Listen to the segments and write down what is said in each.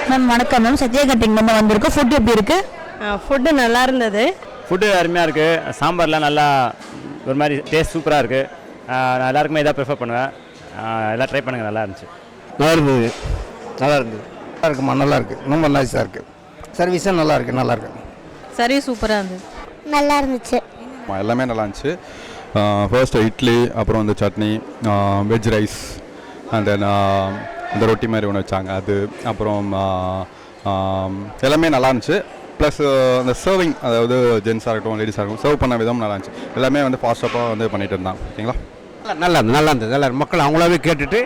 Ma'am வணக்கம் ma'am. Sathya cutting நம்ம வந்திருக்கோம். ஃபுட் எப்படி இருக்குது? ஃபுட்டு நல்லா இருந்தது. ஃபுட்டு அருமையாக இருக்குது. சாம்பார்லாம் நல்லா ஒரு மாதிரி டேஸ்ட் சூப்பராக இருக்குது. நான் எல்லாருக்குமே இதாக ப்ரிஃபர் பண்ணுவேன். எல்லாம் ட்ரை பண்ணுங்கள். நல்லா இருந்துச்சு. நல்லா இருந்தது. நல்லா இருக்குமா? நல்லா இருக்குது. ரொம்ப நைஸாக இருக்குது. சர்வீஸும் நல்லா இருக்குது. சரி, சூப்பராக இருந்தது. நல்லா இருந்துச்சு. எல்லாமே நல்லா இருந்துச்சு. ஃபர்ஸ்ட்டு இட்லி, அப்புறம் வந்து chutney, veg rice, and then இந்த ரொட்டி மாதிரி ஒன்று வச்சாங்க அது, அப்புறம் எல்லாமே நல்லா இருந்துச்சு. ப்ளஸ் அந்த சர்விங், அதாவது ஜென்ஸாக இருக்கட்டும் லேடிஸாக இருக்கட்டும், சர்வ் பண்ண விதம் நல்லா இருந்துச்சு. எல்லாமே வந்து ஃபாஸ்ட்டாக வந்து பண்ணிகிட்டு இருந்தாங்க. ஓகேங்களா? நல்லா இருந்தது. எல்லோரும் மக்கள் அவங்களாவே கேட்டுட்டு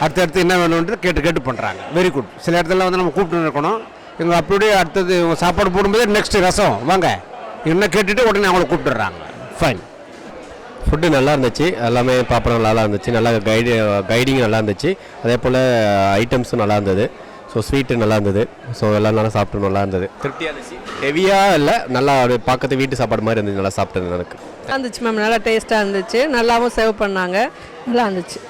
அடுத்தடுத்து என்ன வேணுன்றது கேட்டு பண்ணுறாங்க. Very good. சில இடத்துல வந்து நம்ம கூப்பிட்டு இருக்கணும். இவங்க அப்படியே அடுத்தது இவங்க சாப்பாடு போடும்போது நெக்ஸ்ட் ரசம் வாங்க என்ன கேட்டுட்டு உடனே அவங்கள கூப்பிட்டுறாங்க. ஃபைன். ஃபுட்டு நல்லா இருந்துச்சு. எல்லாமே பாப்பரம் நல்லா இருந்துச்சு. நல்லா கைடிங் நல்லா இருந்துச்சு. அதே போல் ஐட்டம்ஸும் நல்லா இருந்தது. ஸோ ஸ்வீட்டு நல்லா இருந்தது. ஸோ எல்லாம் நல்லா சாப்பிட்டு நல்லா இருந்தது. திருப்தியாக இருந்துச்சு. ஹெவியாக இல்லை, நல்லா பார்க்கறது வீட்டு சாப்பாடு மாதிரி இருந்துச்சு. நல்லா சாப்பிட்டது எனக்கு இருந்துச்சு மேம். நல்லா டேஸ்ட்டாக இருந்துச்சு. நல்லாவும் சர்வ் பண்ணாங்க. நல்லா இருந்துச்சு.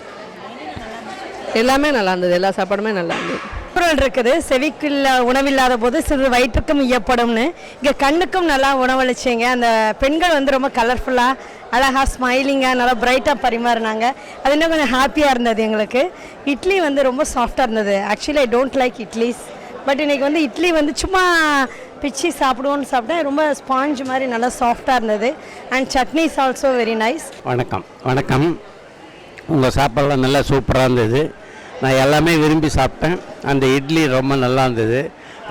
எல்லாமே நல்லா இருந்தது. எல்லா சாப்பாடுமே நல்லா இருந்தது. பொருள் இருக்குது. செவிக்குள்ள உணவில்லாத போது சிறு வயிற்றுக்கும் ஐயப்படும்னு இங்கே கண்ணுக்கும் நல்லா உணவளிச்சிங்க. அந்த பெண்கள் வந்து ரொம்ப கலர்ஃபுல்லாக அழகாக ஸ்மைலிங்காக நல்லா பிரைட்டாக பரிமாறினாங்க. அது இன்னும் கொஞ்சம் ஹாப்பியாக இருந்தது எங்களுக்கு. இட்லி வந்து ரொம்ப சாஃப்டாக இருந்தது. Actually I don't like idlis. But இன்றைக்கி வந்து இட்லி வந்து சும்மா பிச்சு சாப்பிடுவோன்னு சாப்பிட்டேன். ரொம்ப ஸ்பாஞ்ச் மாதிரி நல்லா சாஃப்டாக இருந்தது. And chutney is also very nice. வணக்கம். உங்கள் சாப்பாடெலாம் நல்லா சூப்பராக இருந்தது. நான் எல்லாமே விரும்பி சாப்பிட்டேன். அந்த இட்லி ரொம்ப நல்லா இருந்தது.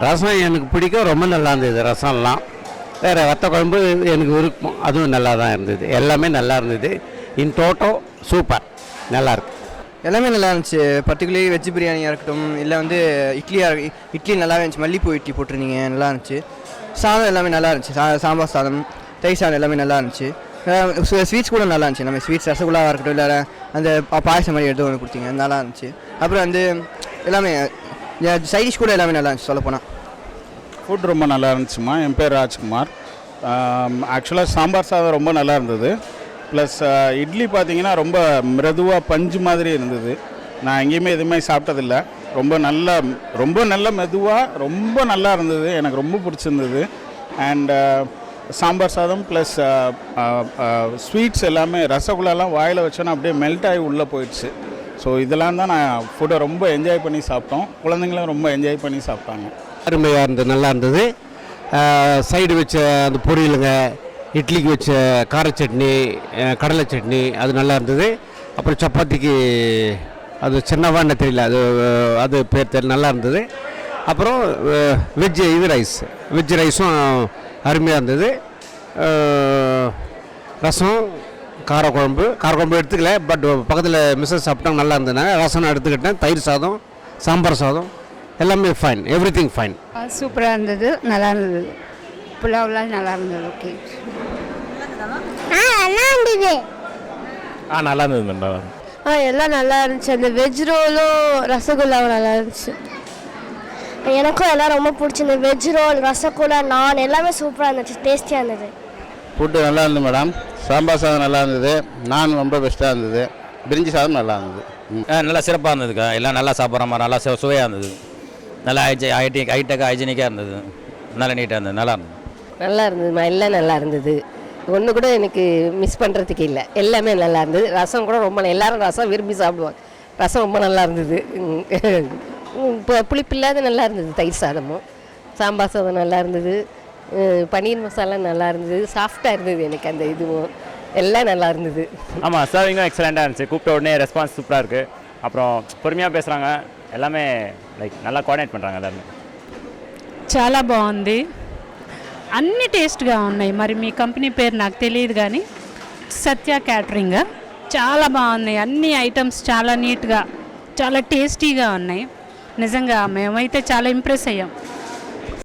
ரசம் எனக்கு பிடிக்கும். ரொம்ப நல்லா இருந்தது ரசம்லாம். வேறு வத்த குழம்பு எனக்கு விருப்பம். அதுவும் நல்லா தான் இருந்தது. எல்லாமே நல்லா இருந்தது. இன் டோட்டோ சூப்பர். நல்லாயிருக்கு. எல்லாமே நல்லா இருந்துச்சு. பர்டிகுலர்லி வெஜ் பிரியாணியாக இருக்கட்டும், இல்லை வந்து இட்லி நல்லாவே இருந்துச்சு. மல்லிப்பூ இட்லி போட்டிருந்தீங்க, நல்லா இருந்துச்சு. சாதம் எல்லாமே நல்லா இருந்துச்சு. சாம்பார் சாதம், தயிர் சாதம் எல்லாமே நல்லா இருந்துச்சு. ஸ்வீட்ஸ் கூட நல்லா இருந்துச்சு. நம்ம ஸ்வீட்ஸ் ரசகுல்லாவாக இருக்கட்டும், இல்லை அந்த பாயசம் மாதிரி எடுத்து ஒன்று கொடுத்தீங்க, நல்லா இருந்துச்சு. அப்புறம் வந்து எல்லாமே சைடிஷ் கூட எல்லாமே நல்லா இருந்துச்சு. சொல்லப்போனால் ஃபுட் ரொம்ப நல்லா இருந்துச்சுமா. என் பேர் ராஜ்குமார். ஆக்சுவலாக சாம்பார் சாதம் ரொம்ப நல்லா இருந்தது. ப்ளஸ் இட்லி பார்த்திங்கன்னா ரொம்ப மிருதுவாக பஞ்சு மாதிரி இருந்தது. நான் எங்கேயுமே எதுவுமே சாப்பிட்டதில்லை. ரொம்ப நல்ல மெதுவாக ரொம்ப நல்லா இருந்தது. எனக்கு ரொம்ப பிடிச்சிருந்தது. அண்ட் சாம்பார் சாதம் ப்ளஸ் ஸ்வீட்ஸ் எல்லாமே, ரசகுல்லாலாம் வாயில் வச்சோன்னா அப்படியே மெல்ட் ஆகி உள்ளே போயிடுச்சு. ஸோ இதெல்லாம் தான் நான் ஃபுட்டை ரொம்ப என்ஜாய் பண்ணி சாப்பிட்டோம். குழந்தைங்களும் ரொம்ப என்ஜாய் பண்ணி சாப்பிட்டாங்க. அருமையாக இருந்தது. நல்லா இருந்தது. சைடு வச்ச அந்த பொரியலுங்க, இட்லிக்கு வச்ச கார சட்னி, கடலை சட்னி, அது நல்லா இருந்தது. அப்புறம் சப்பாத்திக்கு அது சின்னவான்னு தெரியல, அது பேர் தெரியல, நல்லா இருந்தது. அப்புறம் வெஜ் ரைஸும் அருமையாக இருந்தது. ரசம், காரக்குழம்பு எடுத்துக்கல, பட் பக்கத்தில் மிஸ்ஸஸ் சாப்பிட்டாங்க, நல்லா இருந்ததுனால ரசம் எடுத்துக்கிட்டேன். தயிர் சாதம், சாம்பார் சாதம் எல்லாமே ஃபைன். Every thing fine. சூப்பராக இருந்தது. நல்லா இருந்தது. புலாவ்லாம் நல்லா இருந்தது. ஓகே. நல்லா இருந்தது. நல்லா இருந்தது மேம். எல்லாம் நல்லா இருந்துச்சு. அந்த வெஜ் ரோலும் ரசகுல்லாவும் நல்லா இருந்துச்சு. எனக்கும் எல்லாம் ரொம்ப பிடிச்சிருந்தது. வெஜ் ரோல், ரசகுல்லா, நான் எல்லாமே சூப்பராக இருந்துச்சு. டேஸ்டியாக இருந்தது. ஃபுட்டு நல்லா இருந்தது மேடம். சாம்பார் சாதம் நல்லா இருந்தது. நான் ரொம்ப பெஸ்ட்டாக இருந்தது. பிரிஞ்சி சாதம் நல்லா இருந்தது. நல்லா சிறப்பாக இருந்ததுக்கா. எல்லாம் நல்லா சாப்பிட்ற மாதிரி நல்லா சுவையாக இருந்தது. நல்லா ஹைடெக்காக ஹைஜீனிக்காக இருந்தது. நல்லா நீட்டாக இருந்தது. நல்லா இருந்ததுமா. எல்லாம் நல்லா இருந்தது. ஒன்று கூட எனக்கு மிஸ் பண்ணுறதுக்கு இல்லை. எல்லாமே நல்லா இருந்தது. ரசம் கூட ரொம்ப, எல்லோரும் ரசம் விரும்பி சாப்பிடுவாங்க. ரசம் ரொம்ப நல்லா இருந்தது. இப்போ புளிப்பில்லாத நல்லா இருந்தது. தயிர் சாதமும், சாம்பார் சாதம் நல்லா இருந்தது. பன்னீர் மசாலா நல்லா இருந்தது. சாஃப்டாக இருந்தது. எனக்கு அந்த இதுவும் எல்லாம் நல்லா இருந்தது. ஆமாம், சர்விங்கும் எக்ஸலண்ட்டாக இருந்துச்சு. கூப்பிட்ட உடனே ரெஸ்பான்ஸ் சூப்பராக இருக்குது. அப்புறம் பொறுமையாக பேசுகிறாங்க. எல்லாமே நல்லா కోఆర్డినేట్ பண்ணுறாங்க எல்லாருமே. చాలా బాగుంది. అన్ని టేస్ట్గా ఉన్నాయి. మరి మీ కంపెనీ పేరు నాకు తెలియదు కానీ సత్య క్యాటరింగ్ చాలా బాగున్నాయి. అన్ని ఐటమ్స్ చాలా నీట్గా, చాలా టేస్టీగా ఉన్నాయి. నిజంగా మేమైతే చాలా ఇంప్రెస్ అయ్యాం.